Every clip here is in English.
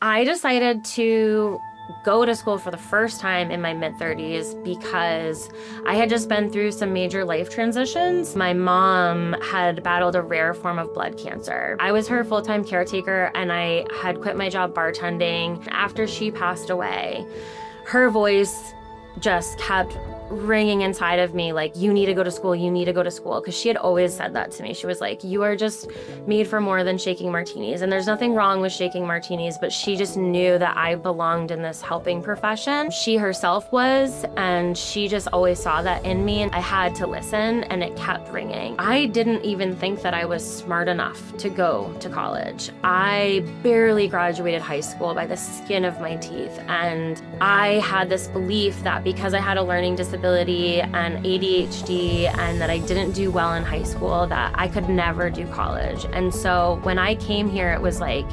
I decided to go to school for the first time in my mid-30s because I had just been through some major life transitions. My mom had battled a rare form of blood cancer. I was her full-time caretaker, and I had quit my job bartending. After she passed away, her voice just kept ringing inside of me like, you need to go to school, you need to go to school. Because she had always said that to me. She was like, you are just made for more than shaking martinis. And there's nothing wrong with shaking martinis, but she just knew that I belonged in this helping profession. She herself was, and she just always saw that in me. And I had to listen, and it kept ringing. I didn't even think that I was smart enough to go to college. I barely graduated high school by the skin of my teeth. And I had this belief that because I had a learning disability and ADHD, and that I didn't do well in high school, that I could never do college. And so when I came here, it was like,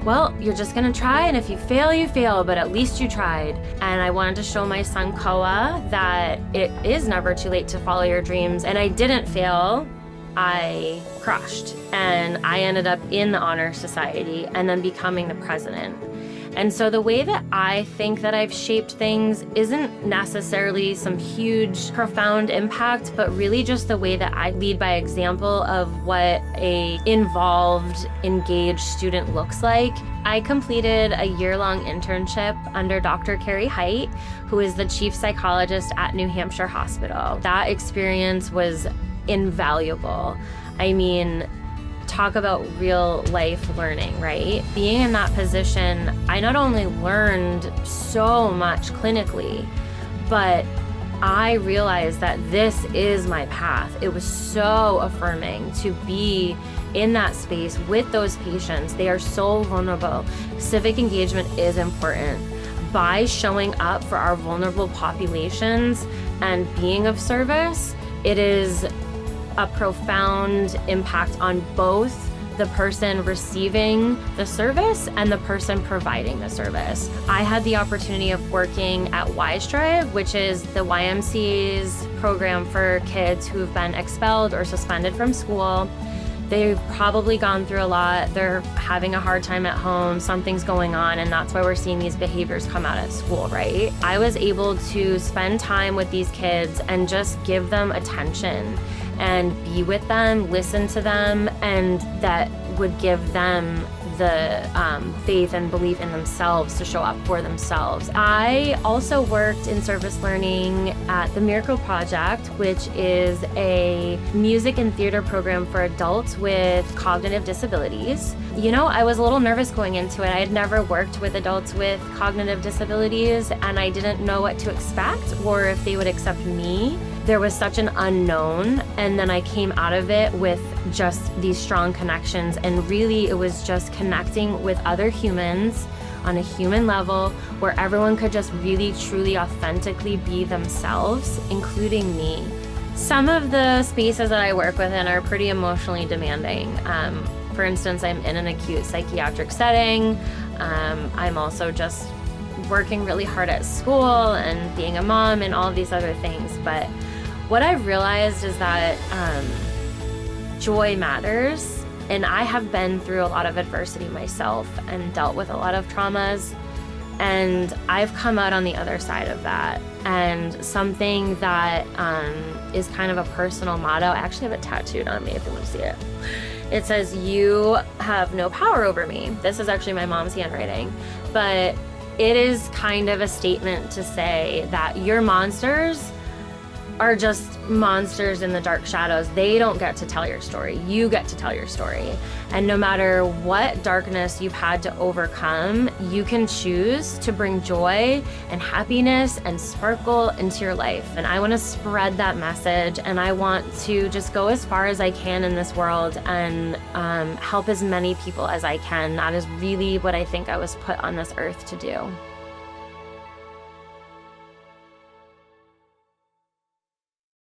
well, you're just gonna try, and if you fail, you fail, but at least you tried. And I wanted to show my son Koa that it is never too late to follow your dreams. And I didn't fail. I crushed, and I ended up in the Honor Society and then becoming the president. And so the way that I think that I've shaped things isn't necessarily some huge, profound impact, but really just the way that I lead by example of what a involved, engaged student looks like. I completed a year-long internship under Dr. Carrie Height, who is the chief psychologist at New Hampshire Hospital. That experience was invaluable. I mean, talk about real life learning, right? Being in that position, I not only learned so much clinically, but I realized that this is my path. It was so affirming to be in that space with those patients. They are so vulnerable. Civic engagement is important. By showing up for our vulnerable populations and being of service, it is a profound impact on both the person receiving the service and the person providing the service. I had the opportunity of working at Y-Strive, which is the YMCA's program for kids who've been expelled or suspended from school. They've probably gone through a lot. They're having a hard time at home. Something's going on, and that's why we're seeing these behaviors come out at school, right? I was able to spend time with these kids and just give them attention and be with them, listen to them, and that would give them the faith and belief in themselves to show up for themselves. I also worked in service learning at the Miracle Project, which is a music and theater program for adults with cognitive disabilities. You know, I was a little nervous going into it. I had never worked with adults with cognitive disabilities, and I didn't know what to expect or if they would accept me. There was such an unknown, and then I came out of it with just these strong connections, and really it was just connecting with other humans on a human level where everyone could just really, truly, authentically be themselves, including me. Some of the spaces that I work within are pretty emotionally demanding. For instance, I'm in an acute psychiatric setting. I'm also just working really hard at school and being a mom and all of these other things. But what I've realized is that joy matters, and I have been through a lot of adversity myself and dealt with a lot of traumas, and I've come out on the other side of that. And something that is kind of a personal motto, I actually have it tattooed on me if you want to see it. It says, "You have no power over me." This is actually my mom's handwriting, but it is kind of a statement to say that your monsters are just monsters in the dark shadows. They don't get to tell your story. You get to tell your story. And no matter what darkness you've had to overcome, you can choose to bring joy and happiness and sparkle into your life. And I want to spread that message, and I want to just go as far as I can in this world and help as many people as I can. That is really what I think I was put on this earth to do.